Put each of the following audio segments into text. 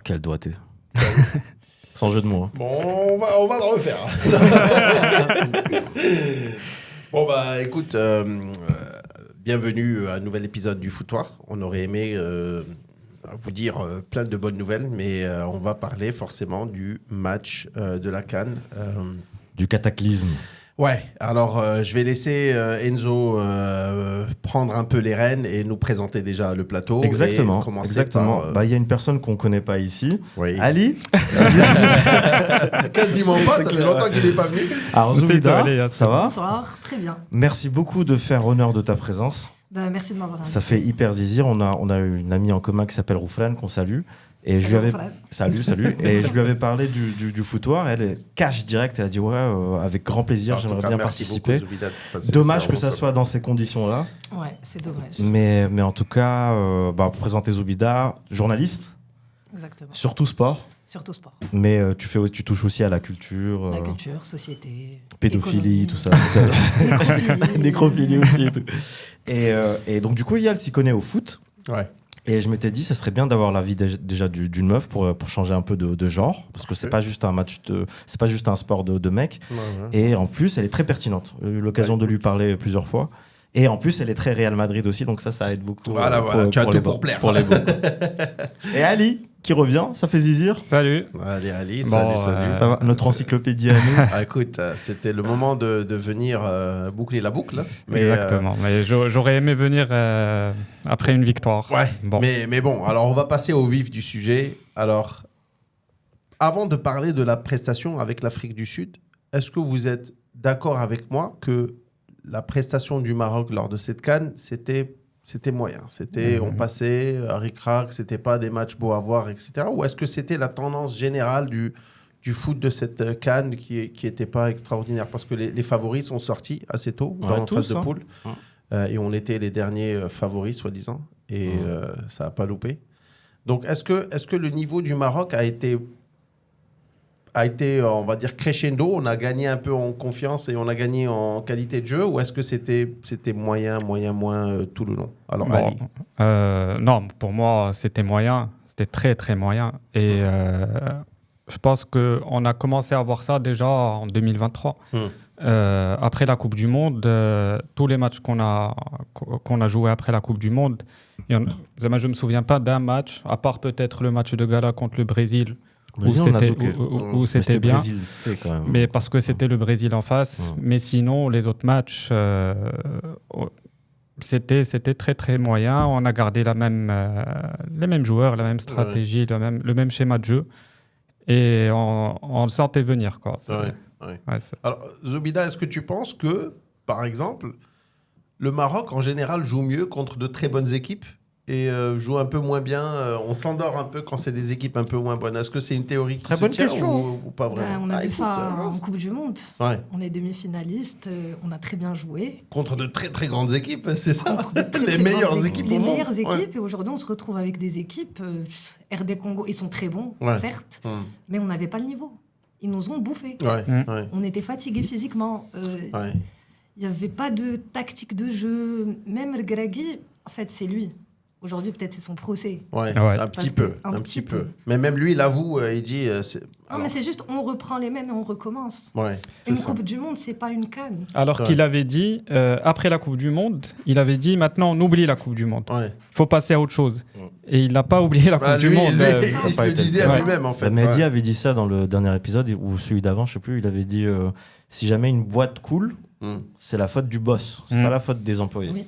quel doigté. Sans jeu de mots. Hein. Bon, on va le refaire. Bon, bah, écoute, bienvenue à un nouvel épisode du Foutoir. On aurait aimé vous dire plein de bonnes nouvelles, mais on va parler forcément du match de la CAN. Du cataclysme. Ouais, alors je vais laisser Enzo prendre un peu les rênes et nous présenter déjà le plateau. Exactement. Et commencer Exactement. par, Il y a une personne qu'on ne connaît pas ici. Oui. Ali. Quasiment pas, ça fait longtemps qu'il n'est pas venu. Alors, Zoubida, ça va? Bonsoir, très bien. Merci beaucoup de faire honneur de ta présence. Merci de m'avoir invité. Ça fait hyper zizir. On a une amie en commun qui s'appelle Rouflan, qu'on salue. Et je lui avais... Salut. Et je lui avais parlé du foutoir. Elle est cash direct. Elle a dit ouais, avec grand plaisir, j'aimerais bien participer. Dommage que ça soit dans ces conditions-là. Ouais, c'est dommage. Mais en tout cas, pour présenter Zoubida, journaliste. Exactement. Surtout sport. Surtout sport. Mais tu touches aussi à la culture. La culture, société, pédophilie, économie. tout ça. Nécrophilie. Nécrophilie aussi. Et, tout. Et donc, du coup, Yal s'y connaît au foot. Ouais. Et je m'étais dit, ça serait bien d'avoir l'avis déjà d'une meuf pour changer un peu de genre, parce que c'est pas juste un match c'est pas juste un sport de mec. Ouais. Et en plus, elle est très pertinente. J'ai eu l'occasion de lui parler plusieurs fois. Et en plus, elle est très Real Madrid aussi, donc ça aide beaucoup. Voilà, tu as tout pour plaire. Pour les beaux. Et Ali, qui revient, ça fait zizir. Salut. Allez, Ali, Bon, salut. Ça va, notre encyclopédie à nous. Écoute, c'était le moment de venir boucler la boucle. Mais, exactement. Mais j'aurais aimé venir après une victoire. Ouais, bon. Mais bon, alors on va passer au vif du sujet. Alors, avant de parler de la prestation avec l'Afrique du Sud, est-ce que vous êtes d'accord avec moi que la prestation du Maroc lors de cette CAN, c'était moyen. On passait à ric-rac, c'était pas des matchs beaux à voir, etc. Ou est-ce que c'était la tendance générale du foot de cette CAN qui était pas extraordinaire? Parce que les favoris sont sortis assez tôt dans la phase de poule. Et on était les derniers favoris, soi-disant. Et ça n'a pas loupé. Donc, est-ce que le niveau du Maroc a été, on va dire, crescendo? On a gagné un peu en confiance et on a gagné en qualité de jeu? Ou est-ce que c'était moyen, tout le long? Alors, Ali. Non, pour moi, c'était moyen. C'était très, très moyen. Et je pense qu'on a commencé à voir ça déjà en 2023. Après la Coupe du Monde, tous les matchs qu'on a joués après la Coupe du Monde, je ne me souviens pas d'un match, à part peut-être le match de gala contre le Brésil, où c'était bien. Brésil, c'est quand même. Mais parce que c'était le Brésil en face. Mais sinon, les autres matchs, c'était très, très moyen. On a gardé les mêmes joueurs, la même stratégie, le même schéma de jeu. Et on le sentait venir, quoi. Ouais. Alors, Zoubida, est-ce que tu penses que, par exemple, le Maroc, en général, joue mieux contre de très bonnes équipes et joue un peu moins bien, on s'endort un peu quand c'est des équipes un peu moins bonnes? Est-ce que c'est une théorie qui se tient ou pas vraiment? On a vu ça en Coupe du Monde. Ouais. On est demi-finaliste, on a très bien joué. Contre de très très grandes équipes, c'est ça? Les meilleures équipes Les au monde. meilleures équipes, et aujourd'hui on se retrouve avec des équipes, RD Congo, ils sont très bons, certes, mais on n'avait pas le niveau. Ils nous ont bouffés. On était fatigués physiquement. Il n'y avait pas de tactique de jeu. Même Regragui, en fait, c'est lui. Aujourd'hui, peut-être c'est son procès. Un petit peu. Mais même lui, il avoue, il dit... mais c'est juste, on reprend les mêmes et on recommence. Une Coupe du Monde, c'est pas une CAN. Alors qu'il avait dit, après la Coupe du Monde, il avait dit, maintenant, on oublie la Coupe du Monde. Il faut passer à autre chose. Et il n'a pas oublié la Coupe du Monde. Il se le disait à lui-même, en fait. Mehdi avait dit ça dans le dernier épisode, ou celui d'avant, je sais plus. Il avait dit, si jamais une boîte coule, c'est la faute du boss. C'est pas la faute des employés. Oui.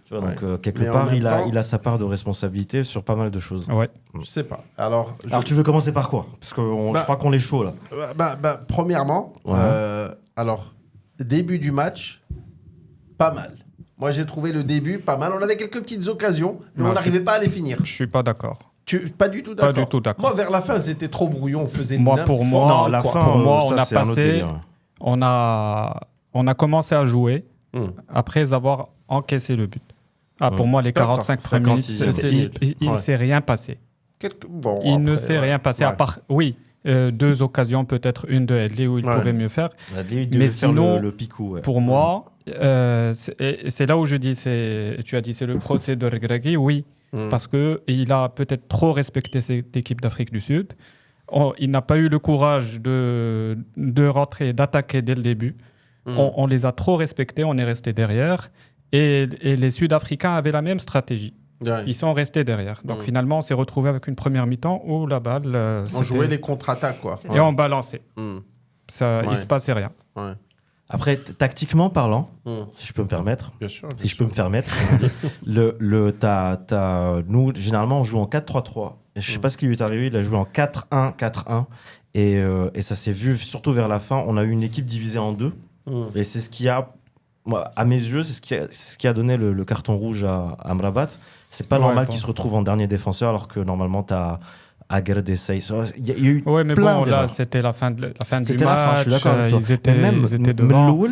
Tu vois, donc quelque part, il a sa part de responsabilité sur pas mal de choses. Je sais pas. Alors tu veux commencer par quoi? Parce que je crois qu'on est chaud là. Premièrement, alors début du match, pas mal. Moi, j'ai trouvé le début pas mal. On avait quelques petites occasions, mais on n'arrivait pas à les finir. Je suis pas d'accord. Pas du tout d'accord. Pas du tout d'accord. Moi, vers la fin, c'était trop brouillon. On faisait pour moi, on a c'est un autre délire. on a commencé à jouer après avoir encaissé le but. Pour moi, les 45 premières minutes, il ne s'est rien passé. Il ne s'est rien passé, à part, deux occasions, peut-être une de Edley où il pouvait mieux faire. Mais sinon, le picou, pour moi, c'est là où je dis, tu as dit c'est le procès de Regragui, oui. parce qu'il a peut-être trop respecté cette équipe d'Afrique du Sud. Il n'a pas eu le courage de rentrer, d'attaquer dès le début. On les a trop respectés, on est resté derrière. Et les Sud-Africains avaient la même stratégie. Ouais. Ils sont restés derrière. Donc finalement, on s'est retrouvé avec une première mi-temps où la balle... on jouait les contre-attaques, quoi. Et on balançait. Il ne se passait rien. Ouais. Après, tactiquement parlant, si je peux me permettre, nous, généralement, on joue en 4-3-3. Et je ne sais pas ce qui lui est arrivé, il a joué en 4-1-4-1. Et ça s'est vu, surtout vers la fin, on a eu une équipe divisée en deux. Et c'est ce qui a, à mes yeux, c'est ce qui a donné le carton rouge à Amrabat. C'est pas normal qu'il se retrouve en dernier défenseur, alors que normalement, tu as Aguerd et Sey. Il y a eu mais plein bon, d'erreurs. Là, c'était la fin du match. C'était la fin, je suis d'accord avec toi. Ils étaient devant.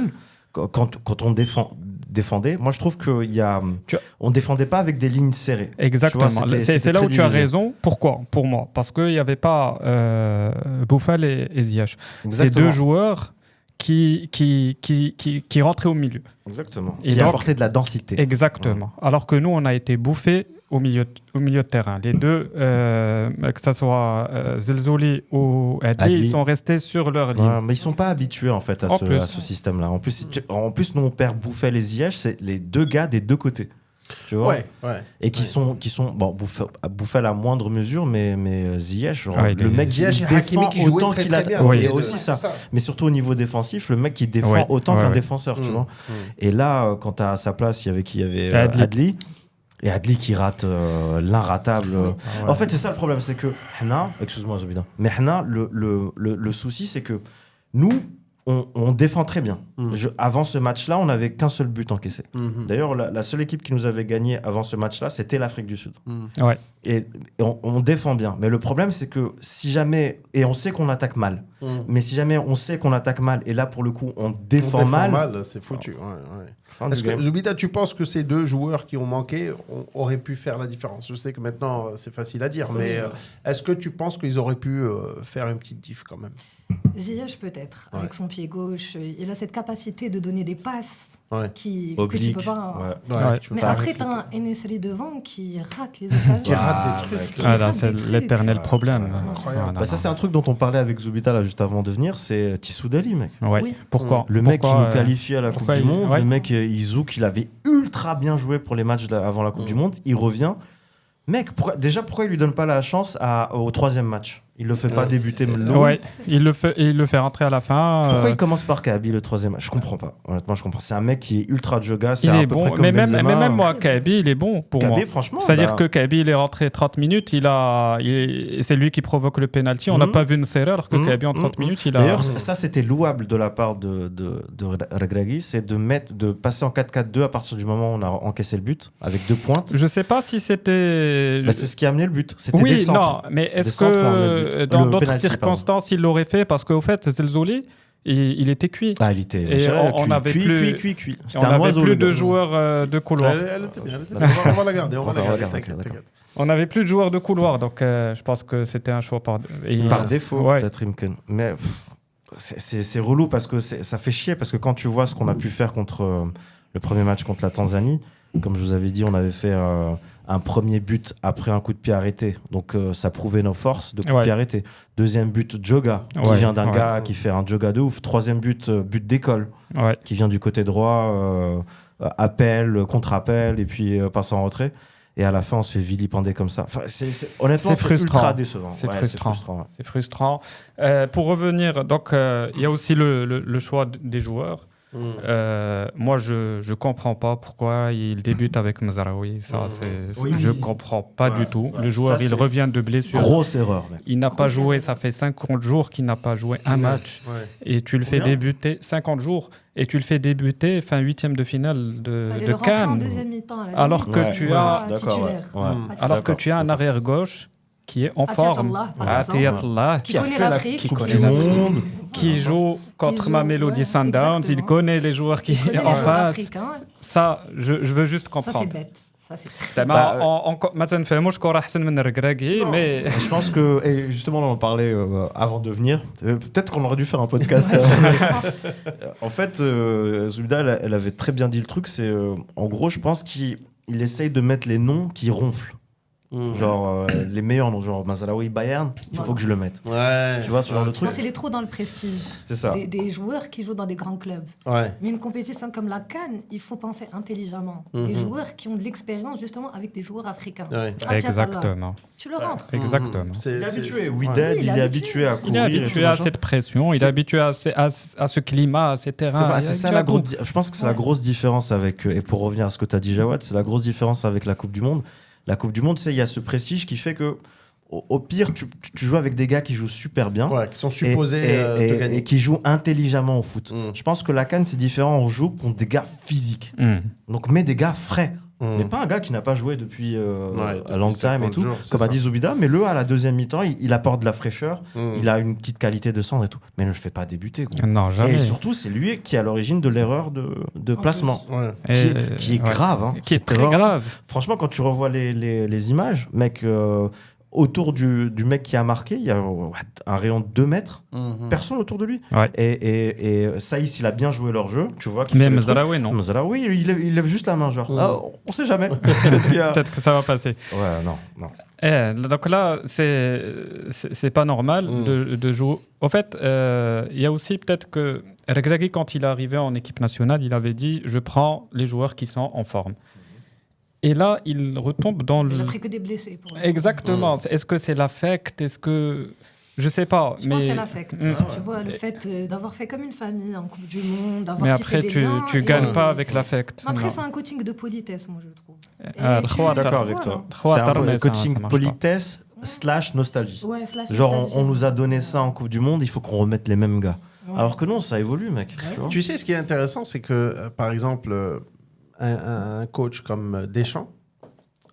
Quand on défendait, moi je trouve qu'on défendait pas avec des lignes serrées. Exactement. C'est là où tu as raison. Pourquoi ? Pour moi. Parce qu'il n'y avait pas Boufal et Ziyech. C'est deux joueurs qui rentraient au milieu. Exactement. Et qui apportaient de la densité. Exactement. Alors que nous, on a été bouffés au milieu de terrain. Les deux, que ce soit Zelzouli ou Adli, ils sont restés sur leur ligne. Mais ils ne sont pas habitués en fait à ce système-là. En plus, nous, on perd Boufal et Ziyech, c'est les deux gars des deux côtés. Tu vois et qui sont bon, Boufal à moindre mesure, mais Ziyech, le mec qui défend autant qu'il a bien. Aussi ça. Mais surtout au niveau défensif, le mec qui défend autant qu'un défenseur, tu vois. Et là, quand à sa place, il y avait Adli. Et Adli qui rate l'inratable. En fait, c'est ça le problème, c'est que excuse-moi Zobida, mais le souci, c'est que nous, on défend très bien. Avant ce match-là, on n'avait qu'un seul but encaissé. D'ailleurs, la seule équipe qui nous avait gagné avant ce match-là, c'était l'Afrique du Sud. Et on défend bien. Mais le problème, c'est que si jamais... Et on sait qu'on attaque mal. Mais si jamais on sait qu'on attaque mal, et là, pour le coup, on défend mal... c'est foutu. Est-ce que, Zobida, tu penses que ces deux joueurs qui ont manqué auraient pu faire la différence ? Je sais que maintenant, c'est facile à dire, mais est-ce que tu penses qu'ils auraient pu faire une petite diff quand même ? Ziyech peut-être, avec son pied gauche, il a cette capacité de donner des passes que tu peux pas... Mais après, tu as un Enesri devant qui rate les occasions. Qui rate des trucs. C'est l'éternel problème. Incroyable. Ça, c'est un truc dont on parlait avec Zobida là, juste avant de venir, c'est Tissou Dali, mec. Oui. Pourquoi ? Le mec qui nous qualifie à la Coupe du Monde, le mec Izouk, il avait ultra bien joué pour les matchs avant la Coupe du Monde, il revient. Mec, pourquoi il lui donne pas la chance au troisième match ? Il le fait pas débuter il le fait rentrer à la fin. Pourquoi il commence par Kaby le troisième match ? Je comprends pas. Honnêtement, je comprends. C'est un mec qui est ultra joga. Il est bon. Mais même moi, Kaby, il est bon pour moi. Franchement. C'est-à-dire que Kaby, il est rentré 30 minutes. C'est lui qui provoque le penalty. On n'a pas vu une serrure alors que Kaby en 30 minutes, il a. D'ailleurs, ça c'était louable de la part de Regragui, c'est de passer en 4-4-2 à partir du moment où on a encaissé le but avec 2 pointes. Je sais pas si c'était. C'est ce qui a amené le but. C'était des centres. Non, mais est-ce que dans d'autres circonstances, il l'aurait fait parce qu'au fait, Zelzouli, il était cuit. Il était on avait cuit. On n'avait plus de joueurs de couloir. Elle était bien. On va la garder. On n'avait plus de joueurs de couloir, donc je pense que c'était un choix par défaut, peut-être Imken. Mais c'est relou parce que ça fait chier parce que quand tu vois ce qu'on a pu faire contre le premier match contre la Tanzanie, comme je vous avais dit, on avait fait un premier but après un coup de pied arrêté. Donc, ça prouvait nos forces de coup de pied arrêté. Deuxième but, Joga, qui vient d'un gars qui fait un Joga de ouf. Troisième but d'école, qui vient du côté droit, appel, contre-appel, et puis passe en retrait. Et à la fin, on se fait vilipender comme ça. Enfin, honnêtement, c'est ultra décevant. C'est frustrant. Pour revenir, donc, il y a aussi le choix des joueurs. Moi, je comprends pas pourquoi il débute avec Mazraoui. Je comprends pas du tout. Le joueur, il revient de blessure. Grosse erreur. Mec. Il n'a pas joué. Ça fait 50 jours qu'il n'a pas joué un match. Et tu le fais débuter 50 jours. Et tu le fais débuter fin 8e de finale de Cannes. Alors que tu as un arrière gauche qui est en forme, qui connaît l'Afrique, qui connaît le monde, qui joue contre Mamelodi Sundowns, il connaît les joueurs qui en face. Ça, je veux juste comprendre. Ça, c'est bête. Ça, c'est mais je pense que, et justement, on en parlait avant de venir. Peut-être qu'on aurait dû faire un podcast. En fait, Zubida, elle avait très bien dit le truc. C'est, en gros, je pense qu'il essaye de mettre les noms qui ronflent. Genre, les meilleurs noms, genre Mazraoui, Bayern, il faut que je le mette. Ouais. Tu vois, ce genre de truc. Moi, c'est trop dans le prestige. C'est ça. Des joueurs qui jouent dans des grands clubs. Ouais. Mais une compétition comme la CAN, il faut penser intelligemment. Des joueurs qui ont de l'expérience, justement, avec des joueurs africains. Ouais. Exactement. Tu le rentres. Exactement. Il est habitué. Wydad, il est habitué à courir. Il est habitué à cette pression, il est habitué à ce climat, à ces terrains. C'est ça la grosse. Je pense que c'est la grosse différence avec. Et pour revenir à ce que tu as dit, Jawad, c'est la grosse différence avec la Coupe du Monde. La Coupe du Monde, il y a ce prestige qui fait que, au pire, tu joues avec des gars qui jouent super bien. Ouais, qui sont supposés te gagner. Et qui jouent intelligemment au foot. Je pense que la CAN, c'est différent. On joue contre des gars physiques. Donc, mais des gars frais. Mais pas un gars qui n'a pas joué depuis a long time et tout, comme a dit Zoubida. Mais à la deuxième mi-temps, il apporte de la fraîcheur. Il a une petite qualité de centre et tout. Mais ne le fait pas débuter. Gros. Non, jamais. Et surtout, c'est lui qui est à l'origine de l'erreur de placement. Qui est grave. Hein. Qui est très grave. Franchement, quand tu revois les images, mec, autour du mec qui a marqué, il y a un rayon de 2 mètres. Personne autour de lui. Ouais. Et Saïs, il a bien joué leur jeu. Tu vois qu'il mais Mazraoui, non. Mazraoui, il lève juste la main, genre. On sait jamais. Peut-être que ça va passer. Ouais, non. Donc là, c'est pas normal de jouer. En fait, il y a aussi peut-être que Regragui, quand il est arrivé en équipe nationale, il avait dit « Je prends les joueurs qui sont en forme ». Et là, il retombe dans Il n'a pris que des blessés. Exactement. Est-ce que c'est l'affect? Est-ce que... Je sais pas. Je pense que c'est l'affect. Tu vois, le fait d'avoir fait comme une famille en Coupe du Monde, d'avoir mais après, tu gagnes pas avec l'affect. Après, c'est un coaching de politesse, moi, je trouve. Je suis d'accord avec toi. C'est un coaching politesse / nostalgie. Ouais, genre, on nous a donné ça en Coupe du Monde, il faut qu'on remette les mêmes gars. Alors que non, ça évolue, mec. Tu sais, ce qui est intéressant, c'est que, par exemple... Un coach comme Deschamps,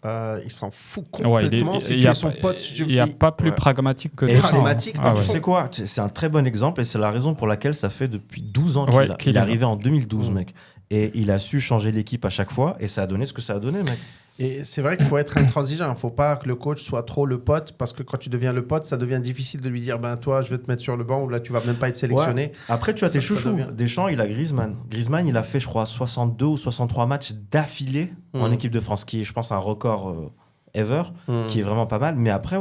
il s'en fout complètement. Si tu es son pote, il n'y a pas plus pragmatique que Deschamps. Pragmatique, tu sais quoi, c'est un très bon exemple et c'est la raison pour laquelle ça fait depuis 12 ans qu'il est arrivé en 2012, mec. Et il a su changer l'équipe à chaque fois et ça a donné ce que ça a donné, mec. Et c'est vrai qu'il faut être intransigeant. Il ne faut pas que le coach soit trop le pote parce que quand tu deviens le pote, ça devient difficile de lui dire toi, je vais te mettre sur le banc ou là, tu ne vas même pas être sélectionné. Ouais. Après, tu as tes chouchous. Deschamps, il a Griezmann. Griezmann, il a fait, je crois, 62 ou 63 matchs d'affilée en équipe de France, qui est, je pense, un record ever, qui est vraiment pas mal. Mais après,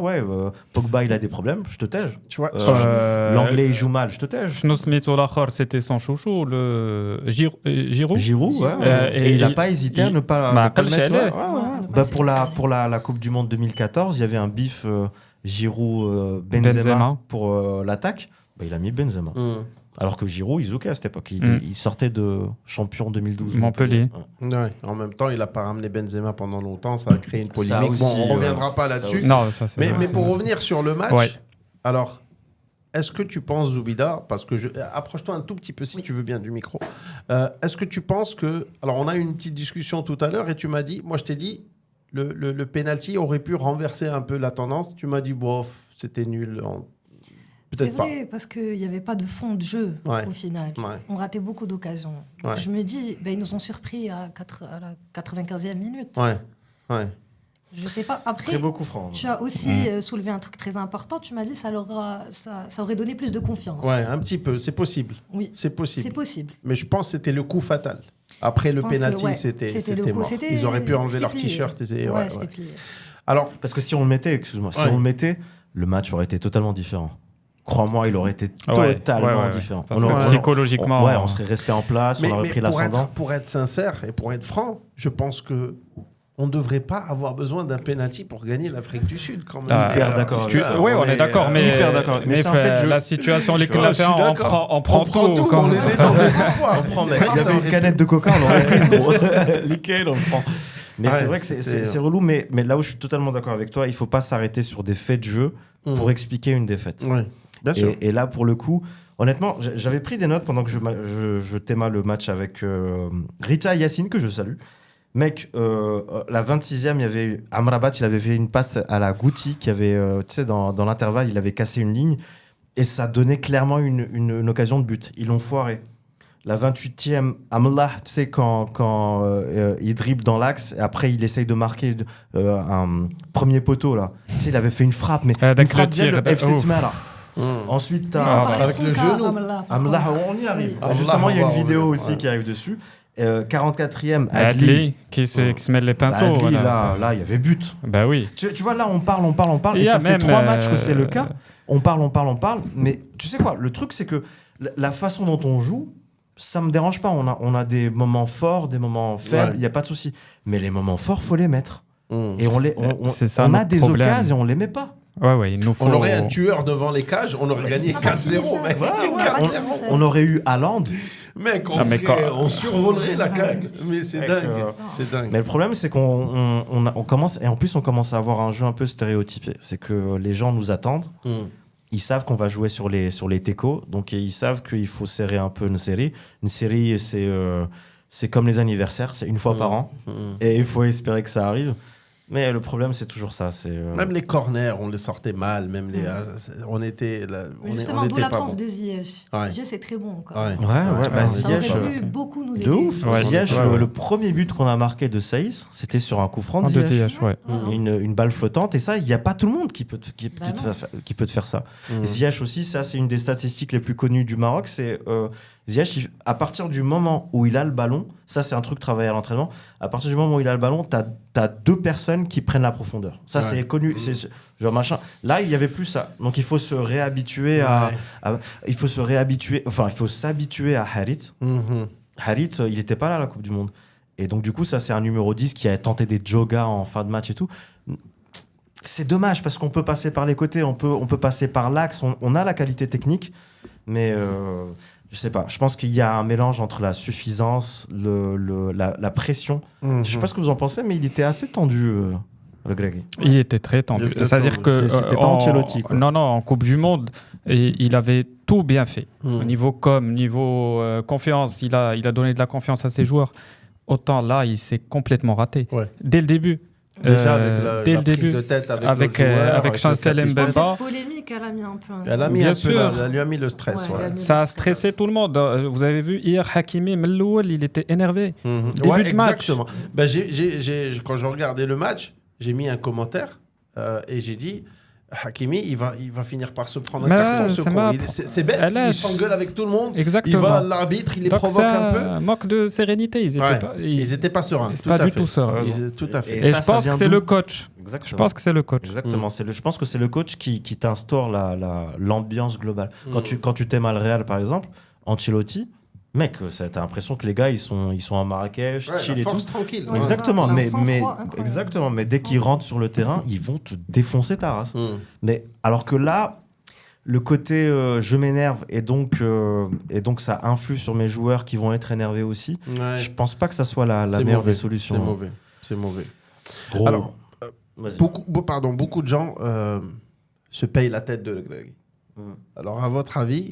Pogba, il a des problèmes, je te tège. Tu vois, l'anglais, il joue mal, je te tège. C'était son chouchou, le Giroud. Giroud, ouais. Et il n'a pas hésité à ne pas le mettre. Pour la Coupe du Monde 2014, il y avait un bif Giroud-Benzema pour l'attaque. Il a mis Benzema. Alors que Giroud, il zoukait à cette époque. Il sortait de champion 2012. Montpellier. Ouais. En même temps, il n'a pas ramené Benzema pendant longtemps. Ça a créé une polémique. Aussi, on ne reviendra pas là-dessus. Mais pour revenir sur le match, alors, est-ce que tu penses, Zoubida, parce que approche-toi un tout petit peu si tu veux bien du micro. Est-ce que tu penses que... Alors, on a eu une petite discussion tout à l'heure et tu m'as dit... Moi, je t'ai dit, le penalty aurait pu renverser un peu la tendance. Tu m'as dit, bof, c'était nul. C'est vrai, parce qu'il n'y avait pas de fond de jeu au final. On ratait beaucoup d'occasions. Je me dis, ils nous ont surpris à la 95e minute. Je ne sais pas. Après, très beaucoup franc. Tu as aussi soulevé un truc très important. Tu m'as dit ça aurait donné plus de confiance. Ouais, un petit peu. C'est possible. Oui, c'est possible. C'est possible. Mais je pense que c'était le coup fatal. Après le penalty, c'était mort. Ils auraient pu enlever leur t-shirt. C'était plié. Alors, parce que si on le mettait, on le mettait, le match aurait été totalement différent. Crois-moi, il aurait été totalement différent. Psychologiquement, on serait resté en place, on aurait pris l'ascendant. Pour être sincère et pour être franc, je pense que on ne devrait pas avoir besoin d'un penalty pour gagner l'Afrique du Sud. Quand même. Hyper d'accord. Oui, on est d'accord, mais en fait, la situation, l'équipe latérale, on prend tout. On est dans le désespoir. Il y avait une canette de coca, on l'aurait prise, gros. Nickel, on le prend. Mais c'est vrai que c'est relou, mais là où je suis totalement d'accord avec toi, il ne faut pas s'arrêter sur des faits de jeu pour expliquer une défaite. Oui, bien sûr. Et là, pour le coup, honnêtement, j'avais pris des notes pendant que je théma le match avec Rita Yassine, que je salue. Mec, la 26e, il y avait Amrabat, il avait fait une passe à la Guti qui avait, tu sais, dans l'intervalle, il avait cassé une ligne et ça donnait clairement une occasion de but. Ils l'ont foiré. La 28e, Amla, tu sais, quand il dribble dans l'axe, et après il essaye de marquer un premier poteau, là. Tu sais, il avait fait une frappe, mais une frappe bien le FC Tmala. Ensuite, avec le genou. Amla, on y arrive. Justement, il y a une vidéo aussi qui arrive dessus. 44e, Adli qui se met les pinceaux. Adli, là, il y avait but. Bah oui. Tu vois, là, on parle. Et ça fait 3 matchs que c'est le cas. On parle. Mais tu sais quoi, le truc, c'est que la façon dont on joue, ça me dérange pas. On a des moments forts, des moments faibles, il n'y a pas de souci. Mais les moments forts, faut les mettre. Et on a des occasions et on les met pas. Ouais, il nous faut... On aurait un tueur devant les cages, on aurait gagné 4-0. Mec. On aurait eu Haaland. Mec, on survolerait la cage. Mais c'est dingue. Mais le problème, c'est qu'on commence, et en plus, on commence à avoir un jeu un peu stéréotypé. C'est que les gens nous attendent. Ils savent qu'on va jouer sur les techos, donc ils savent qu'il faut serrer un peu une série. Une série, c'est comme les anniversaires, c'est une fois par an, et il faut espérer que ça arrive. Mais le problème, c'est toujours ça. Même les corners, on les sortait mal. Même on était. Justement, d'où l'absence de Ziyech. Ziyech, c'est très bon encore. Ziyech, ça aurait pu beaucoup nous aider. De ouf. Ziyech, le premier but qu'on a marqué de Saïs, c'était sur un coup franc de Ziyech. Une balle flottante. Et ça, il n'y a pas tout le monde qui peut te faire ça. Ziyech aussi, ça, c'est une des statistiques les plus connues du Maroc. C'est Ziyech, à partir du moment où il a le ballon, ça, c'est un truc travaillé à l'entraînement. À partir du moment où il a le ballon, t'as 2 personnes qui prennent la profondeur. Ça, c'est connu. C'est genre machin. Là, il n'y avait plus ça. Donc, il faut se réhabituer il faut s'habituer à Harit. Harit, il n'était pas là à la Coupe du Monde. Et donc, du coup, ça, c'est un numéro 10 qui a tenté des jogas en fin de match et tout. C'est dommage parce qu'on peut passer par les côtés, on peut passer par l'axe. On a la qualité technique, mais... je sais pas, je pense qu'il y a un mélange entre la suffisance, la pression. Je sais pas ce que vous en pensez, mais il était assez tendu, le Greg. Il était très tendu. C'est-à-dire que c'était pas Ancelotti, quoi. Non, en Coupe du Monde, il avait tout bien fait. Au niveau niveau confiance, il a donné de la confiance à ses joueurs. Autant là, il s'est complètement raté. Dès le début. Déjà avec la prise de tête avec Chancel Mbemba. Cette polémique, elle a mis un peu. Elle lui a mis le stress. Ça a stressé tout le monde. Vous avez vu hier, Hakimi Meloul, il était énervé. Début de match. Exactement. Quand je regardais le match, j'ai mis un commentaire et j'ai dit Hakimi, il va finir par se prendre un carton. C'est bête, il s'engueule avec tout le monde. Exactement. Il va à l'arbitre, il les provoque un peu. Manque de sérénité. Ils n'étaient pas sereins. Pas du tout sereins. Tout à fait. Et je pense que c'est le coach. Exactement. Je pense que c'est le coach. Exactement. Je pense que c'est le coach qui t'instaure l'ambiance globale. Quand tu t'aimes à le Real, par exemple, Ancelotti, mec, t'as l'impression que les gars, ils sont à Marrakech, chill et tout. Tranquille. Exactement. Mais dès qu'ils rentrent sur le terrain, ils vont te défoncer ta race. Mais alors que là, le côté je m'énerve et donc ça influe sur mes joueurs qui vont être énervés aussi. Je pense pas que ça soit la meilleure des solutions. C'est mauvais. Gros. Alors, beaucoup de gens se payent la tête de Le Greg. Alors, à votre avis,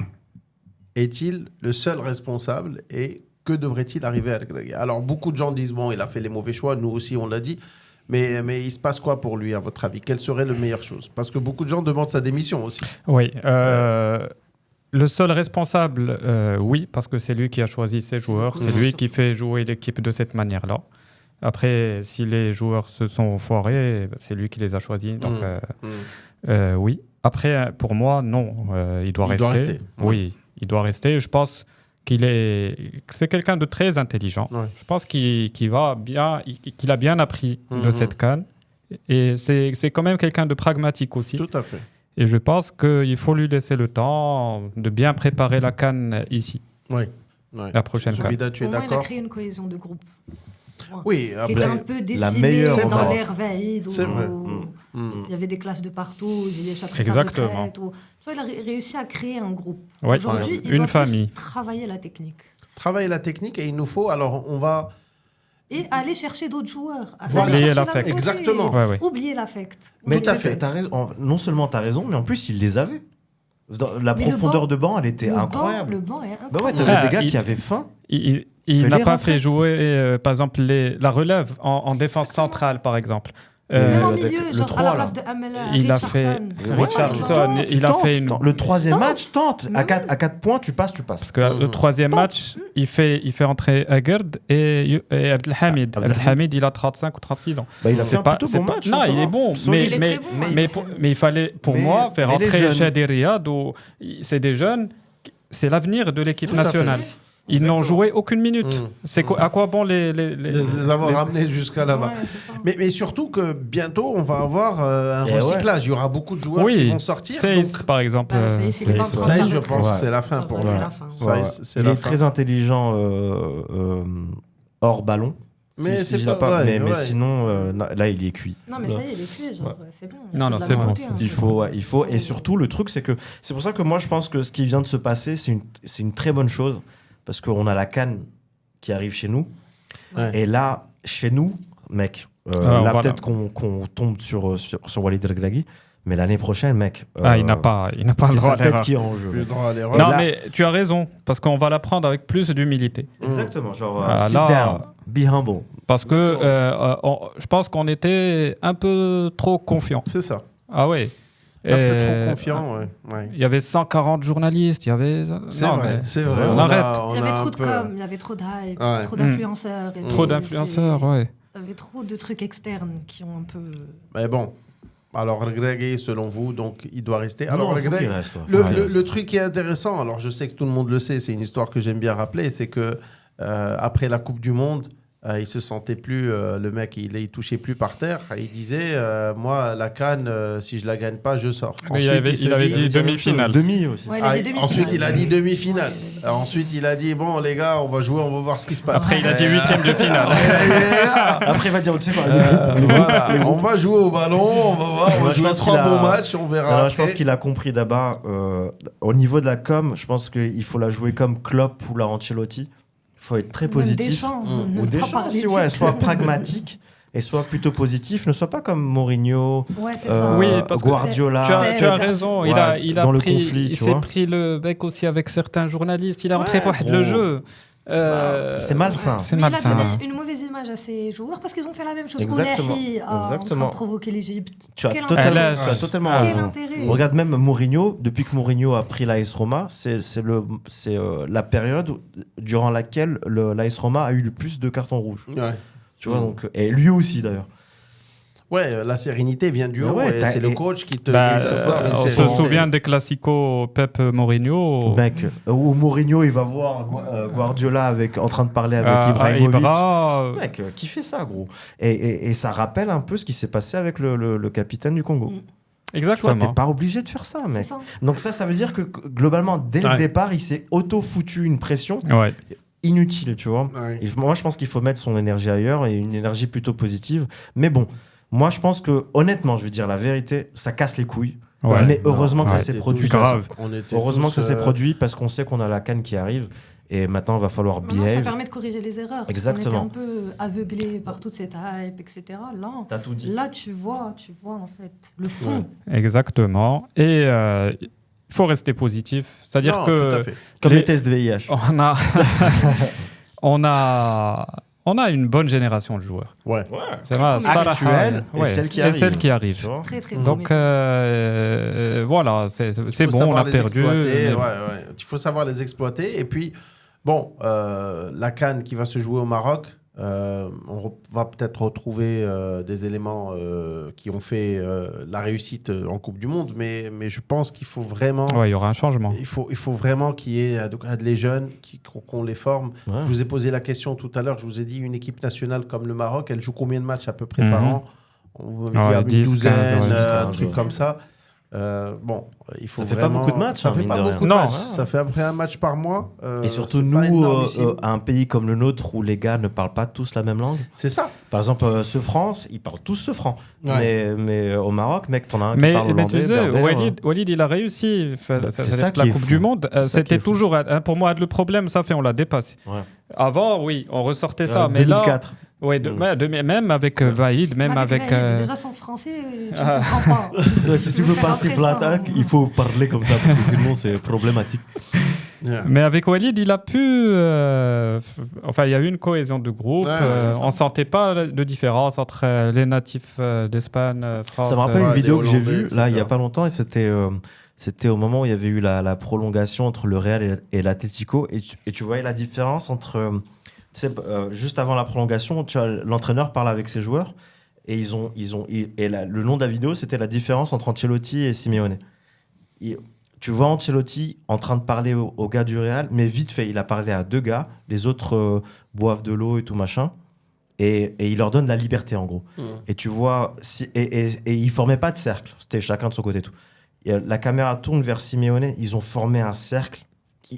est-il le seul responsable et que devrait-il arriver à Le Greg? Alors, beaucoup de gens disent bon, il a fait les mauvais choix, nous aussi on l'a dit, mais il se passe quoi pour lui, à votre avis? Quelle serait la meilleure chose? Parce que beaucoup de gens demandent sa démission aussi. Oui. Le seul responsable, oui, parce que c'est lui qui a choisi ses joueurs, c'est lui qui fait jouer l'équipe de cette manière-là. Après, si les joueurs se sont foirés, c'est lui qui les a choisis. Donc, oui. Après, pour moi, non. Il doit rester. Oui, il doit rester. Je pense que c'est quelqu'un de très intelligent. Je pense qu'il a bien appris de cette CAN. Et c'est quand même quelqu'un de pragmatique aussi. Tout à fait. Et je pense qu'il faut lui laisser le temps de bien préparer la CAN ici. Oui. La prochaine CAN. Tu es d'accord? Il a créé une cohésion de groupe. Oui, qui était un peu décimée dans l'ère Vaïd où il y avait des clashes de partout, Ziyech a pris sa retraite. Tu vois, il a réussi à créer un groupe. Aujourd'hui, il doit travailler la technique. Travailler la technique et il nous faut, alors on va... Et aller chercher d'autres joueurs. Oublier l'affect. Exactement. Oublier l'affect. Mais t'as raison. Non seulement t'as raison, mais en plus, il les avait. La profondeur de banc, elle était incroyable. Le banc est incroyable. Bah ouais, t'avais des gars qui avaient faim. Il n'a pas fait jouer, par exemple, la relève en défense centrale, par exemple. Même en milieu, genre à la place de Amela, Richardson. Il a fait le troisième match, tente. À 4 points, tu passes. Parce que le troisième match, il fait entrer Agard et Abdelhamid. Abdelhamid, il a 35 ou 36 ans. Bah, il a fait un plutôt bon match. Non, il est bon. Mais il fallait, pour moi, faire entrer Chadi Riyad. C'est des jeunes, c'est l'avenir de l'équipe nationale. Ils n'ont joué aucune minute. À quoi bon les avoir ramenés jusqu'à là-bas. Mais surtout que bientôt, on va avoir un recyclage. Il y aura beaucoup de joueurs qui vont sortir. Saïs, par exemple. Saïs, je pense que c'est la fin pour lui. Il est très intelligent hors ballon. Mais sinon, là, il est cuit. Non, mais ça y est, il est cuit. C'est bon. Non, c'est bon. Il faut. Et surtout, le truc, c'est que c'est pour ça que moi, je pense que ce qui vient de se passer, c'est une très bonne chose. Parce qu'on a la CAN qui arrive chez nous. Ouais. Et là, chez nous, mec, peut-être qu'on tombe sur Walid Regragui. Mais l'année prochaine, mec. Il n'a pas le droit à l'erreur. Qui est en jeu. Non, mais tu as raison. Parce qu'on va l'apprendre avec plus d'humilité. Exactement. Genre, sit down, be humble. Parce que je pense qu'on était un peu trop confiants. C'est ça. Ah oui. Un peu trop confiant, Il y avait 140 journalistes, il y avait... C'est vrai. On arrête. Il y avait trop de com, il y avait trop de hype, trop d'influenceurs. Trop d'influenceurs, ouais. Il y avait trop de trucs externes qui ont un peu... Mais bon, alors Regragui, selon vous, donc il doit rester. Alors Regragui, le truc qui est intéressant, alors je sais que tout le monde le sait, c'est une histoire que j'aime bien rappeler, c'est que après la Coupe du Monde, il se sentait plus, le mec, il touchait plus par terre. Il disait, moi, la CAN, si je la gagne pas, je sors. Ensuite, il avait dit demi-finale. Demi aussi. Ouais, ensuite, il a dit demi-finale. Ensuite, il a dit, bon, les gars, on va jouer, on va voir ce qui se passe. Après, il a dit huitième de finale. Après, il va dire, tu sais quoi, on va jouer au ballon, on va voir, on va jouer 3 bons matchs, on verra. Je pense qu'il a compris d'abord, au niveau de la com, je pense qu'il faut la jouer comme Klopp ou la Ancelotti. Il faut être très positif. Ou Deschamps aussi, soit pragmatique et soit plutôt positif. Ne soit pas comme Mourinho, Guardiola. Tu as raison. Il a dans pris, le conflit, il s'est pris le bec aussi avec certains journalistes. Il a rentré le jeu. C'est malsain. Il a donné une mauvaise image à ses joueurs parce qu'ils ont fait la même chose. Ounahi a provoqué l'Égypte. Tu as totalement raison. Regarde même Mourinho, depuis que Mourinho a pris l'AS Roma, c'est la période durant laquelle l'AS Roma a eu le plus de cartons rouges. Ouais. Tu vois, donc, et lui aussi d'ailleurs. Ouais, la sérénité vient du haut et c'est le coach qui te... on se souvient des classicos Pep Mourinho. Mec, où Mourinho, il va voir Guardiola en train de parler avec Ibrahimovic. Mec, qui fait ça, gros? Et ça rappelle un peu ce qui s'est passé avec le capitaine du Congo. Exactement. Tu vois, t'es pas obligé de faire ça, mec. Ça. Donc ça veut dire que globalement, dès le départ, il s'est auto-foutu une pression. Ouais. Inutile, tu vois. Et moi, je pense qu'il faut mettre son énergie ailleurs et une énergie plutôt positive. Mais bon... Moi, je pense que, honnêtement, je vais dire la vérité, ça casse les couilles. Ouais, mais heureusement que ça s'est produit. Heureusement que ça s'est produit parce qu'on sait qu'on a la CAN qui arrive et maintenant, il va falloir behave. Ça permet de corriger les erreurs. Exactement. On était un peu aveuglés par toute cette hype, etc. T'as tout dit. Là, tu vois en fait le fond. Ouais. Exactement. Et il faut rester positif. C'est-à-dire que... Tout à fait. Comme les tests de VIH. On a une bonne génération de joueurs. Ouais. Actuelle et celle qui arrive. Très, très donc, voilà, c'est bon, on a perdu. Il faut savoir les exploiter. Et puis, bon, la CAN qui va se jouer au Maroc, on va peut-être retrouver des éléments qui ont fait la réussite en Coupe du Monde, mais je pense qu'il faut vraiment... Ouais, il y aura un changement. Il faut vraiment qu'il y ait les jeunes, qu'on les forme. Ouais. Je vous ai posé la question tout à l'heure, je vous ai dit, une équipe nationale comme le Maroc, elle joue combien de matchs à peu près par an? On m'avait dit une douzaine, un truc comme ça. Bon, il faut ça fait pas beaucoup de matchs. Ça fait pas beaucoup de matchs. Ça fait après un match par mois. Et surtout nous, un pays comme le nôtre où les gars ne parlent pas tous la même langue. C'est ça. Par exemple, Sofran, ils parlent tous Sofran. Ouais. Mais au Maroc, mec, t'en as un qui parle hollandais. Mais Walid, il a réussi. C'est ça la Coupe du Monde. C'était toujours, pour moi, le problème. Ça fait, on l'a dépassé. Ouais. Avant, oui, on ressortait ça, mais 2004. Là. Oui, même avec Vaïd, même avec... Déjà son français, tu ne comprends pas. Si tu veux passer l'attaque, il faut parler comme ça, parce que sinon c'est problématique. Yeah. Mais avec Walid, il a pu... enfin, il y a eu une cohésion de groupe. On ne sentait pas de différence entre les natifs d'Espagne, France... Ça me rappelle une vidéo que j'ai vue, là, il n'y a pas longtemps, et c'était au moment où il y avait eu la prolongation entre le Real et l'Atlético, et tu voyais la différence entre... juste avant la prolongation, l'entraîneur parle avec ses joueurs et le nom de la vidéo, c'était la différence entre Ancelotti et Simeone. tu vois Ancelotti en train de parler aux gars du Real, mais vite fait, il a parlé à 2 gars, les autres boivent de l'eau et tout machin, et il leur donne la liberté en gros. Et tu vois, et ils formaient pas de cercle, c'était chacun de son côté et tout. Et la caméra tourne vers Simeone, ils ont formé un cercle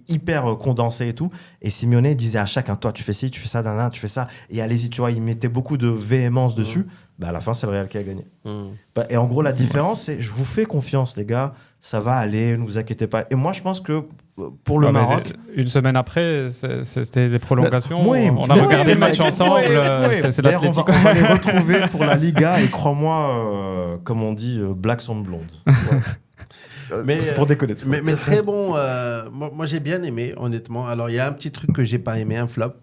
hyper condensé et tout, et Simeone disait à chacun, toi tu fais ci, tu fais ça, tu fais ça, et allez-y, tu vois, il mettait beaucoup de véhémence dessus. À la fin, c'est le Real qui a gagné. Et en gros, la différence, c'est je vous fais confiance, les gars, ça va aller, ne vous inquiétez pas. Et moi, je pense que pour le Maroc... Une semaine après, c'était des prolongations. On a regardé le match ensemble. C'est d'ailleurs, on va les retrouver pour la Liga, et crois-moi, comme on dit, Black on Blonde. C'est pour déconner. Mais très bon. Moi, j'ai bien aimé, honnêtement. Alors, il y a un petit truc que j'ai pas aimé, un flop.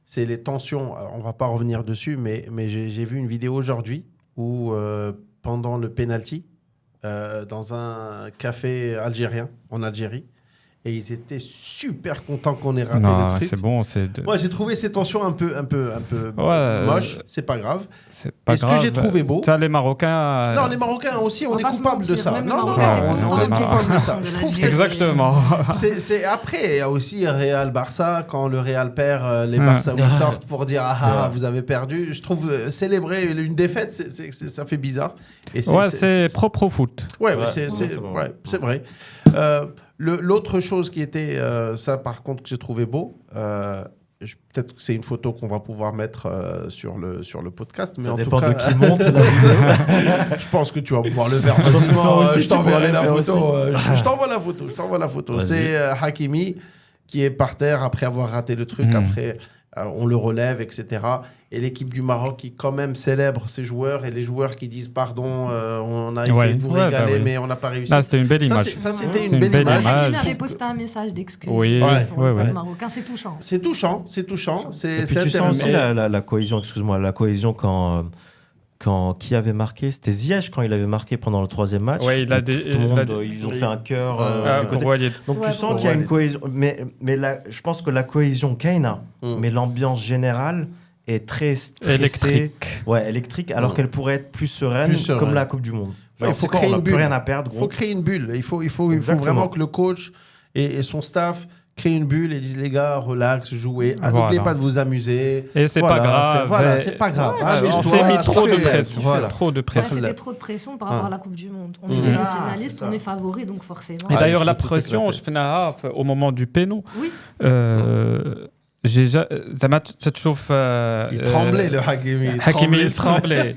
C'est les tensions. Alors, on va pas revenir dessus, mais j'ai vu une vidéo aujourd'hui où, pendant le penalty, dans un café algérien, en Algérie, et ils étaient super contents qu'on ait raté le truc. C'est bon. Moi, j'ai trouvé ces tensions un peu moches. C'est pas grave. Ce que j'ai trouvé beau. Ça, les Marocains. Non, les Marocains aussi, on est coupables de ça. Non, on est coupables de ça. Exactement. C'est après, il y a aussi Real Barça, quand le Real perd, les Barça sortent pour dire vous avez perdu. Je trouve célébrer une défaite, ça fait bizarre. C'est propre au foot. C'est vrai. L'autre chose qui était, ça par contre que j'ai trouvé beau, peut-être que c'est une photo qu'on va pouvoir mettre sur le podcast, mais ça en dépend tout cas, de qui monte la vidéo. Je pense que tu vas pouvoir le faire facilement. Je t'enverrai la photo. Je t'envoie la photo. Vas-y. C'est Hakimi qui est par terre après avoir raté le truc. Après, on le relève, etc. Et l'équipe du Maroc qui quand même célèbre ses joueurs, et les joueurs qui disent pardon, on a essayé de vous régaler, mais on n'a pas réussi. C'était une belle image. Ça, c'était une belle image. Il avait posté un message d'excuse pour le Marocain. C'est touchant. C'est touchant. Et puis tu sens aussi la cohésion, la cohésion quand qui avait marqué, c'était Ziyech quand il avait marqué pendant le 3e match. Oui, ils ont fait un cœur du côté. Donc tu sens qu'il y a une cohésion. Mais je pense que la cohésion Keina, mais l'ambiance générale est très stressée. Électrique, alors qu'elle pourrait être plus sereine, comme la Coupe du Monde. Il faut créer une bulle. Plus rien à perdre. Il faut créer une bulle. Il faut vraiment que le coach et son staff créent une bulle et disent les gars, relax, jouez. N'oubliez pas de vous amuser. Et c'est pas grave. C'est pas grave. On s'est mis trop de pression. Trop de pression. C'était trop de pression par rapport à la Coupe du Monde. On est finaliste, on est favori, donc forcément. Et d'ailleurs, la pression, je fais au moment du péno. Oui. Ça te chauffe. Il tremblait, le Hakimi. Il tremblait.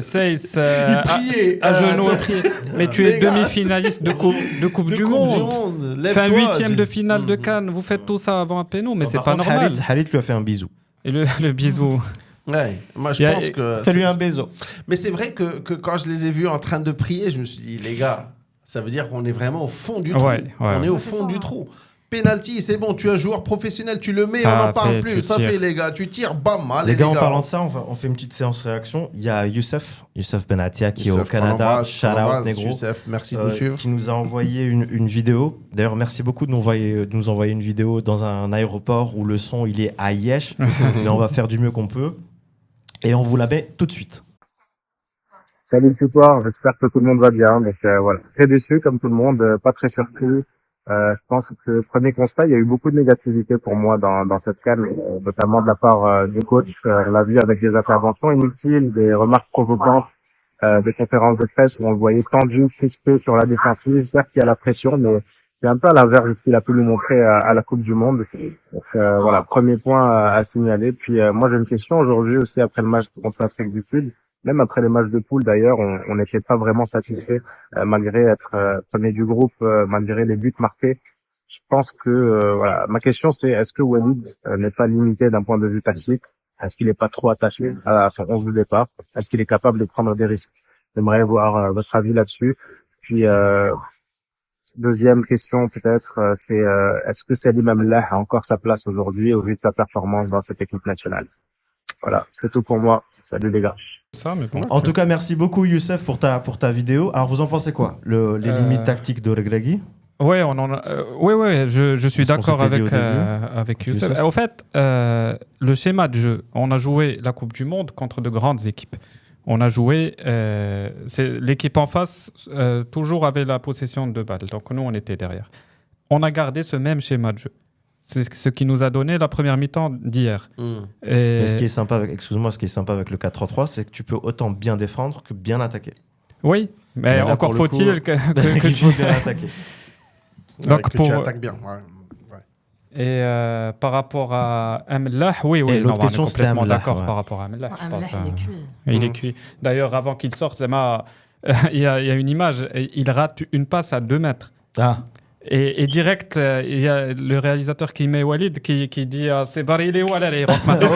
Seyss, il priait. À genoux, il priait. Mais tu es demi-finaliste de Coupe du Monde. Enfin, 8e de finale de Cannes. Vous faites tout ça avant un péno, mais c'est pas normal. Khalid lui a fait un bisou. Et le bisou. Ouais, moi je pense que. Fais-lui un bisou. Mais c'est vrai que quand je les ai vus en train de prier, je me suis dit, les gars, ça veut dire qu'on est vraiment au fond du trou. On est au fond du trou. Penalty, c'est bon, tu es un joueur professionnel, tu le mets, on n'en parle plus. Ça fait, les gars, tu tires, bam. Allez, les gars, en parlant de ça, on fait une petite séance réaction. Il y a Youssef Benatia qui est au Canada. Shout out, négro. Youssef, merci de nous suivre. Qui nous a envoyé une vidéo. D'ailleurs, merci beaucoup de nous envoyer une vidéo dans un aéroport où le son il est à Yesh. Mais on va faire du mieux qu'on peut. Et on vous la met tout de suite. Salut ce soir, j'espère que tout le monde va bien. Donc voilà, très déçu comme tout le monde, pas très surpris. Je pense que premier constat, il y a eu beaucoup de négativité pour moi dans cette CAN, notamment de la part du coach. On l'a vu avec des interventions inutiles, des remarques provocantes, des conférences de presse où on le voyait tendu, crispé sur la défensive. Certes, il y a la pression, mais c'est un peu à l'inverse de ce qu'il a pu nous montrer à la Coupe du Monde. Donc voilà, premier point à signaler. Puis moi j'ai une question aujourd'hui aussi après le match contre l'Afrique du Sud. Même après les matchs de poule, d'ailleurs, on n'était pas vraiment satisfait, malgré être premier du groupe, malgré les buts marqués. Je pense que voilà, ma question c'est est-ce que Walid n'est pas limité d'un point de vue tactique? Est-ce qu'il n'est pas trop attaché à son 11 de départ? Est-ce qu'il est capable de prendre des risques? J'aimerais voir votre avis là-dessus. Puis deuxième question peut-être, c'est est-ce que Salim Amlah a encore sa place aujourd'hui au vu de sa performance dans cette équipe nationale? Voilà, c'est tout pour moi. Salut les gars. En tout cas, merci beaucoup Youssef pour ta vidéo. Alors, vous en pensez quoi, les limites tactiques de Regragui? Oui, je suis d'accord avec Youssef. Au fait, le schéma de jeu, on a joué la Coupe du Monde contre de grandes équipes. On a joué, l'équipe en face toujours avait la possession de balles, donc nous on était derrière. On a gardé ce même schéma de jeu. C'est ce qui nous a donné la première mi-temps d'hier. Mais ce qui est sympa avec, ce qui est sympa avec le 4-3-3, c'est que tu peux autant bien défendre que bien attaquer. Oui, mais là, encore faut-il que tu bien attaquer. Donc que tu attaques bien. Et par rapport à Amlah, oui, l'autre question, on est complètement d'accord par rapport à Amlah. Il est cuit. Il est cuit. D'ailleurs, avant qu'il sorte, il y a une image, il rate une passe à 2 mètres. Et direct, il y a le réalisateur qui met Walid qui dit c'est Barilé ou il rentre maintenant.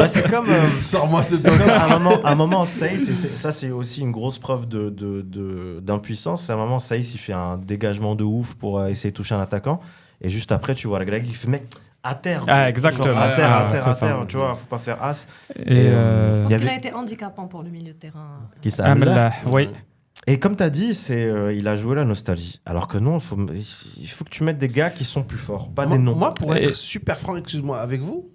C'est comme sors-moi ce un moment Saïs, ça c'est aussi une grosse preuve d'impuissance. C'est un moment Saïs il fait un dégagement de ouf pour essayer de toucher un attaquant et juste après tu vois la Greg qui fait mec à terre. Exactement. Genre, à terre, tu vois, faut pas faire as. Je pense qu'il a été handicapant pour le milieu de terrain. Qui s'appelle oui. Et comme tu as dit, il a joué la nostalgie. Alors que non, il faut que tu mettes des gars qui sont plus forts, pas des noms. Moi, pour être super franc, excuse-moi, avec vous,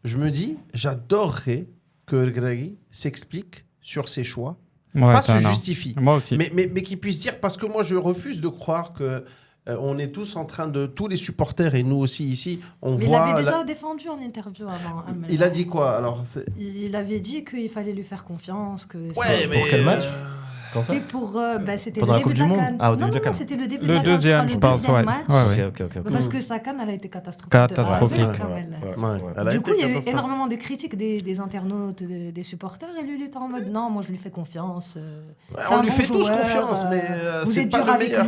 je me dis, j'adorerais que El Gregui s'explique sur ses choix, pas se justifie. Moi aussi. Mais qu'il puisse dire, parce que moi, je refuse de croire que on est tous en train de, tous les supporters et nous aussi ici, mais voit... il avait déjà défendu en interview avant. Il a dit quoi alors? Il avait dit qu'il fallait lui faire confiance. Pour quel match? C'était pour c'était pendant le la Coupe début du de la Monde. CAN. Non, c'était le début le de la CAN. deuxième, je pense, match. Okay. Parce que sa CAN, elle a été catastrophique. Catastrophique. Du coup, il y a eu énormément de critiques des internautes, des supporters, et lui, il était en mode non, moi je lui fais confiance. On lui fait tous confiance, mais c'est pas le meilleur.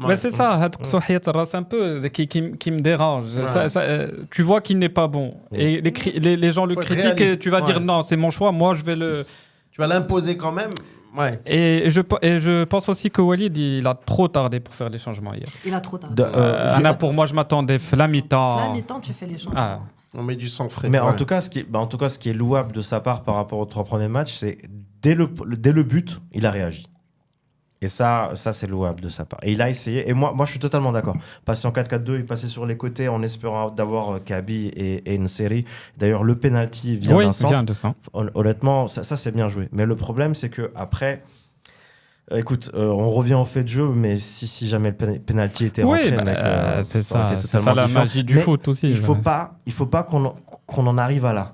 Mais c'est ça, c'est un peu qui me dérange. Tu vois qu'il n'est pas bon. Et les gens le critiquent et tu vas dire non, c'est mon choix, moi je vais le... Tu vas l'imposer quand même. Ouais. Et je pense aussi que Walid, il a trop tardé pour faire les changements hier. Il a trop tardé. Pour moi, je m'attendais la mi-temps. La mi-temps, tu fais les changements. On met du sang frais. Mais en tout cas, ce qui est louable de sa part par rapport aux 3 premiers matchs, c'est dès le but, il a réagi. Et ça c'est louable de sa part. Et il a essayé. Et moi je suis totalement d'accord. Passer en 4-4-2, il passait sur les côtés en espérant d'avoir Kaby et Nseri. D'ailleurs, le penalty vient d'un centre. Vient de ça. Honnêtement, ça c'est bien joué. Mais le problème, c'est que après, écoute, on revient au fait de jeu, mais si jamais le penalty était rentré, c'est ça la magie du foot aussi. Il faut pas qu'on en arrive à là,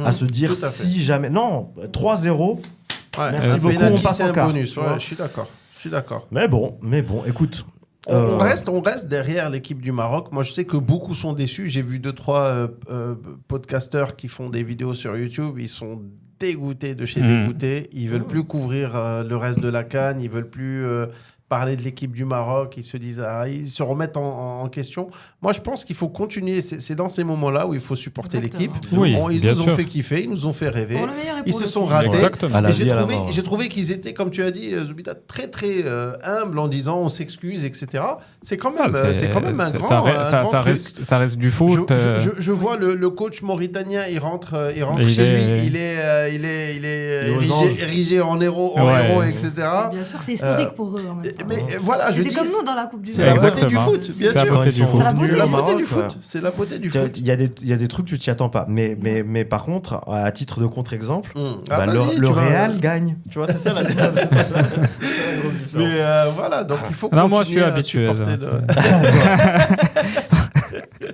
à se dire si jamais. Non, 3-0. Merci beaucoup. On passe en quart. Bonus. Je suis d'accord. Mais bon, écoute. On reste derrière l'équipe du Maroc. Moi, je sais que beaucoup sont déçus. J'ai vu 2-3 podcasteurs qui font des vidéos sur YouTube. Ils sont dégoûtés de chez dégoûtés. Ils veulent plus couvrir le reste de la CAN. Ils veulent plus parler de l'équipe du Maroc. Ils se disent, ils se remettent en question. Moi, je pense qu'il faut continuer. C'est dans ces moments-là où il faut supporter l'équipe. Oui, ils nous ont fait kiffer, ils nous ont fait rêver. Ils se sont ratés. Et j'ai trouvé qu'ils étaient, comme tu as dit, Zoubida, très très humbles en disant on s'excuse, etc. C'est quand même, un grand truc. Ça reste du foot. Je vois le coach mauritanien, il rentre chez lui, il est érigé en héros, etc. Bien sûr, c'est historique pour eux. Mais voilà, c'était comme nous dans la Coupe du Monde. C'est la beauté du foot, bien sûr. C'est la beauté du foot. C'est la beauté du foot. Il y a des trucs tu t'y attends pas. Mais par contre, à titre de contre-exemple, le Real gagne. Tu vois, c'est ça la grosse différence. Mais voilà, donc il faut continuer à supporter.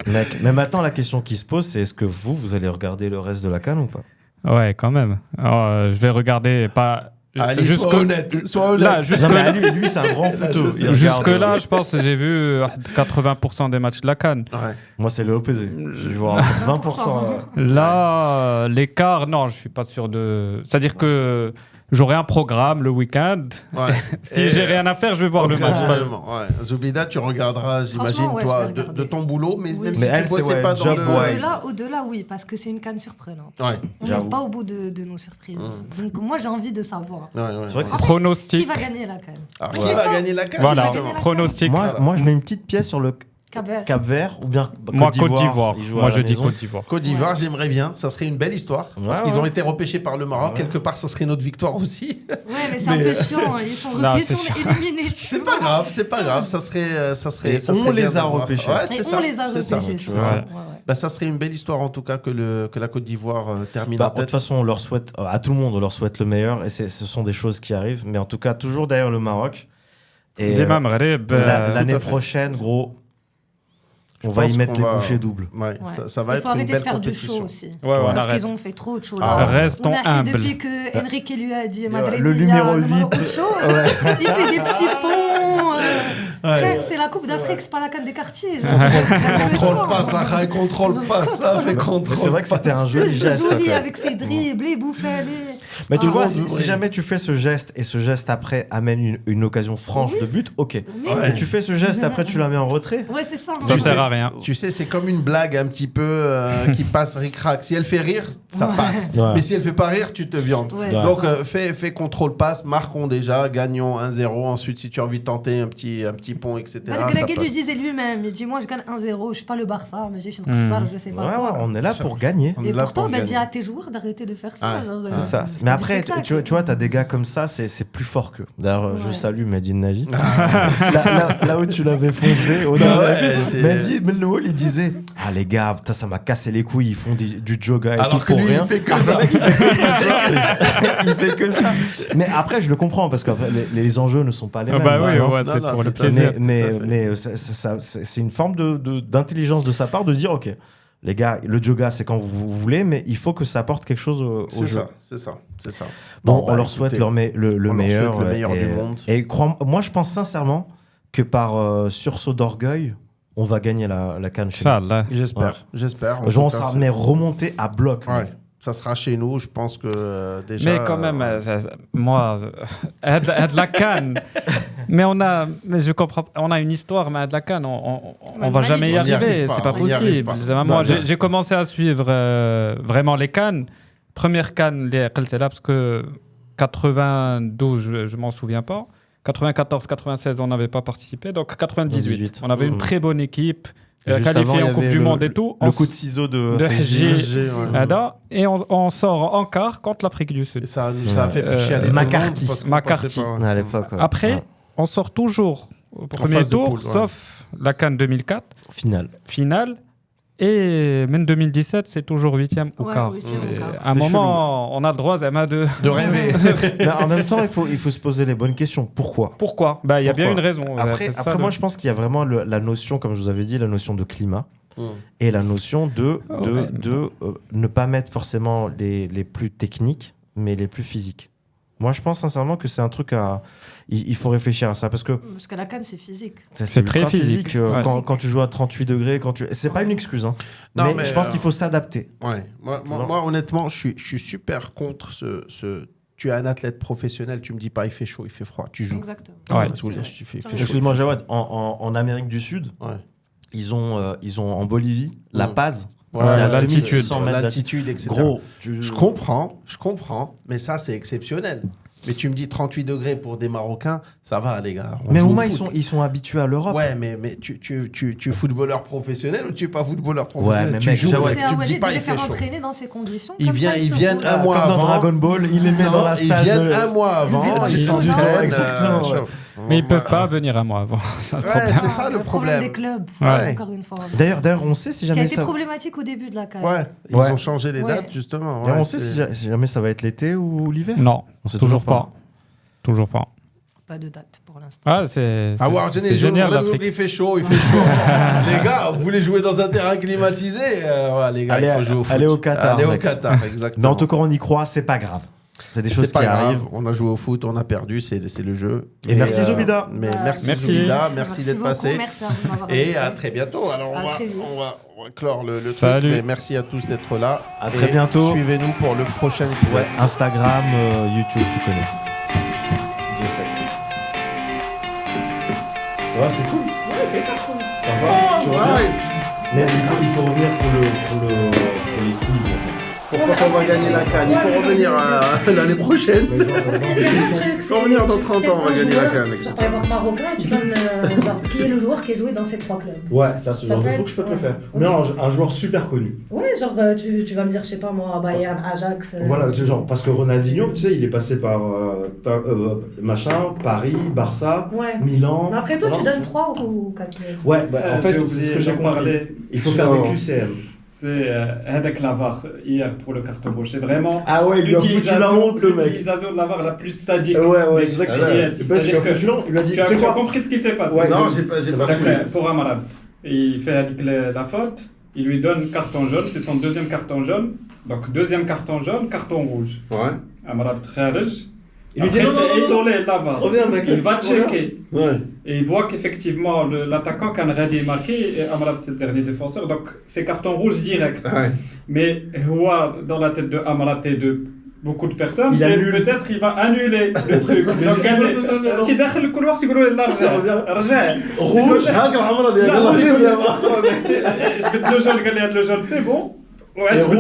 Mec, mais maintenant la question qui se pose, c'est est-ce que vous allez regarder le reste de la CAN ou pas? Ouais, quand même. Je vais regarder pas. Allez, sois honnête. Là, lui, c'est un grand footeux. Jusque-là, je pense que j'ai vu 80% des matchs de la CAN. Ouais. Moi, c'est l'opposé. Je vais voir 20%. Là, l'écart, non, je suis pas sûr de... C'est-à-dire que j'aurai un programme le week-end. Ouais. Si j'ai rien à faire, je vais voir le match. Ouais. Zoubida, tu regarderas, j'imagine, toi, de ton boulot, mais même si elle, tu ne bossais pas dans le... Au-delà, oui, parce que c'est une CAN surprenante. Ouais. On n'est pas au bout de nos surprises. Donc moi, j'ai envie de savoir. C'est vrai que c'est pronostic. Qui va gagner la CAN? Qui va gagner la CAN? Voilà, pronostic. Moi, je mets une petite pièce sur le Cap-Vert ou bien Côte d'Ivoire. Moi, je dis Côte d'Ivoire. Côte d'Ivoire, j'aimerais bien. Ça serait une belle histoire. Parce qu'ils ont été repêchés par le Maroc. Quelque part, ça serait notre victoire aussi. Ouais, mais c'est un peu chiant. Ils sont repêchés, on est éliminés. C'est pas grave. Ça serait on les a repêchés. Ouais, c'est ça. On les a repêchés. Ça serait une belle histoire, en tout cas, que la Côte d'Ivoire termine en tête. De toute façon, on leur souhaite, à tout le monde, on leur souhaite le meilleur. Et ce sont des choses qui arrivent. Mais en tout cas, toujours derrière le Maroc. Et l'année prochaine, gros, on va y mettre les bouchées doubles. Ouais. Ça va être une belle compétition. Il faut arrêter de faire du show aussi. Parce qu'ils ont fait trop de show. Restons humbles. Depuis que Enrique lui a dit le numéro 8. Il fait des petits ponts. Frère, c'est la Coupe d'Afrique, c'est pas la CAN des quartiers. Contrôle pas, ça fait contrôle. C'est vrai que c'était un joli geste. Joli avec ses dribbles, il bouffait. Mais tu vois, si jamais tu fais ce geste et ce geste après amène une occasion franche de but, ok. Mais tu fais ce geste après tu la mets en retrait. Ouais, c'est ça. Ça sert à rien. Tu sais, c'est comme une blague un petit peu qui passe ric-rac. Si elle fait rire, ça passe. Mais si elle fait pas rire, tu te viandes. Donc fais contrôle passe, marquons déjà, gagnons 1-0. Ensuite, si tu as envie de tenter un petit pont, etc. Gregg lui disait lui-même, il dit moi je gagne 1-0, je suis pas le Barça, mais j'ai une Qassar, je sais pas. Ouais, on est là pour gagner. Et pourtant, dis à tes joueurs d'arrêter de faire ça. C'est ça. Mais après, tu vois, t'as des gars comme ça, c'est plus fort qu'eux. D'ailleurs, je salue Medine Nagy. Là où tu l'avais foncé, Mehdi Mellouol, il disait les gars, ça m'a cassé les couilles, ils font du yoga et tout pour rien. Il fait que ça. Il fait que ça. Mais après, je le comprends parce que les enjeux ne sont pas les mêmes. C'est pour le plaisir. Mais c'est une forme d'intelligence de sa part de dire ok. Les gars, le yoga, c'est quand vous voulez, mais il faut que ça apporte quelque chose au jeu. C'est ça. Bon, on leur souhaite le meilleur du monde. Et moi, je pense sincèrement que par sursaut d'orgueil, on va gagner la CAN chez nous. J'espère. On s'en met remonter à bloc. Ouais. Ça sera chez nous, je pense que déjà... Mais quand même, moi, de la CAN, mais je comprends, on a une histoire, mais de la CAN, on va jamais y arriver, c'est pas possible. Moi, j'ai commencé à suivre vraiment les CAN. Première CAN, c'est là parce que 92, je m'en souviens pas. 94, 96, on n'avait pas participé, donc 98, on avait une très bonne équipe. Qualifié en Coupe du Monde et tout. Le coup de ciseau de SG. Et on sort en quart contre l'Afrique du Sud. Et ça a fait chialer McCarthy à l'époque. Après, on sort toujours au premier tour, sauf la CAN 2004. Finale. Et même 2017, c'est toujours 8e ou quart. À un moment, on a le droit de rêver. Mais en même temps, il faut se poser les bonnes questions. Pourquoi ? Il y a bien une raison. Après moi, je pense qu'il y a vraiment la notion, comme je vous avais dit, la notion de climat et la notion de ne pas mettre forcément les plus techniques, mais les plus physiques. Moi, je pense sincèrement que c'est un truc il faut réfléchir à ça parce que la CAN, c'est physique. C'est très physique. Quand tu joues à 38 degrés, c'est pas une excuse. Hein. Non, mais je pense qu'il faut s'adapter. Ouais. Moi, honnêtement, je suis super contre ce. Tu es un athlète professionnel, tu me dis pas il fait chaud, il fait froid, tu joues. Exactement. Excuse-moi, Jawad, en Amérique du Sud, ils ont en Bolivie la Paz. C'est à l'altitude, etc. Gros, je comprends, mais ça, c'est exceptionnel. Mais tu me dis 38 degrés pour des Marocains, ça va, les gars. Mais au moins, ils sont habitués à l'Europe. Ouais, mais tu es footballeur professionnel ou tu es pas footballeur professionnel? Ouais, mais mec, tu me dis pas il il fait fait chaud. Entraîner dans ces conditions. Ils viennent un mois avant. Comme dans Dragon Ball, il les met dans la salle. Ils viennent un mois avant, ils s'entraînent. Exactement. Mais ils peuvent pas venir un mois avant. C'est ça le problème. Des clubs, encore une fois. D'ailleurs, on sait si jamais ça. Qui a été problématique au début de la CAN. Ouais, ils ont changé les dates justement. D'ailleurs, on sait si jamais ça va être l'été ou l'hiver. Non, on sait toujours pas. Toujours pas. Pas de date pour l'instant. C'est génial. Il fait chaud. Les gars, vous voulez jouer dans un terrain climatisé les gars, il faut jouer au foot. Allez au Qatar. Exactement. Mais en tout cas, on y croit, c'est pas grave. C'est des choses qui arrivent. On a joué au foot, on a perdu, c'est le jeu. Et merci Zoubida. Merci Zoubida, merci d'être passé. Merci à vous. Et à très bientôt. Alors on va clore le truc. Mais merci à tous d'être là. À très bientôt. Suivez-nous pour le prochain épisode. Instagram, YouTube, tu connais. Ouais, c'est cool. Ouais, c'était pas cool. Ça va. Mais il faut revenir pour les quiz. Pourquoi on va gagner la CAN? Il faut revenir l'année prochaine. Il faut revenir dans 30 ans, on va gagner la CAN. Par exemple, Marocain, tu donnes qui est le joueur qui a joué dans ces 3 clubs. Ouais, ça, ce genre de truc, je peux te le faire. Non, un joueur super connu. Ouais, genre, tu vas me dire, je sais pas moi, Bayern, Ajax. Voilà, genre, parce que Ronaldinho, tu sais, il est passé par Paris, Barça, Milan. Mais après toi, tu donnes 3 ou 4 clubs. Ouais, en fait, c'est ce que j'ai compris. Il faut faire des QCM. C'est avec la VAR hier pour le carton rouge. C'est vraiment l'utilisation de la VAR la plus sadique. Ouais, exactement. C'est-à-dire que tu as compris ce qui s'est passé. Non, j'ai pas su. Pour Amrabat, il fait la faute, il lui donne carton jaune, c'est son deuxième carton jaune. Donc deuxième carton jaune, carton rouge. Ouais. Amrabat kharaj. Il lui dit non, reviens mec. Il va checker. Et il voit qu'effectivement l'attaquant quand Radi est marqué, et Amrabat c'est le dernier défenseur, donc c'est carton rouge direct. Mais dans la tête de Amrabat et de beaucoup de personnes, peut-être il va annuler le truc. Donc tu داخل الكل يقولوا له رجع rouge هاك الحمراء ديالك جبت له جون قال لي هذا لو جون سي بون وحسن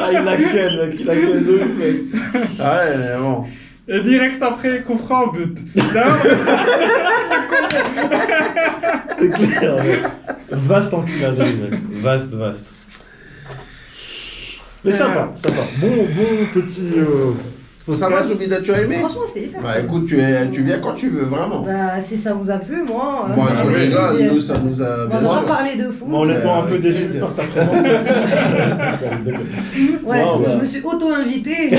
il a quel mec. Ouais, mais bon. Et direct après, coup franc, but. C'est clair, mec. Vaste enculadrille, mec. Vaste. Mais sympa. Bon petit... Ça va, Zoubida, tu as aimé? Franchement, c'est hyper. Bah écoute, tu viens quand tu veux, vraiment. Bah si ça vous a plu, moi. Moi, tu rigoles, nous, ça nous a. On va parler de foot. Honnêtement, un peu déçu par ta présentation. Ouais, je me suis auto-invité.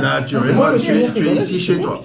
Là, tu rigoles, tu es ici chez toi.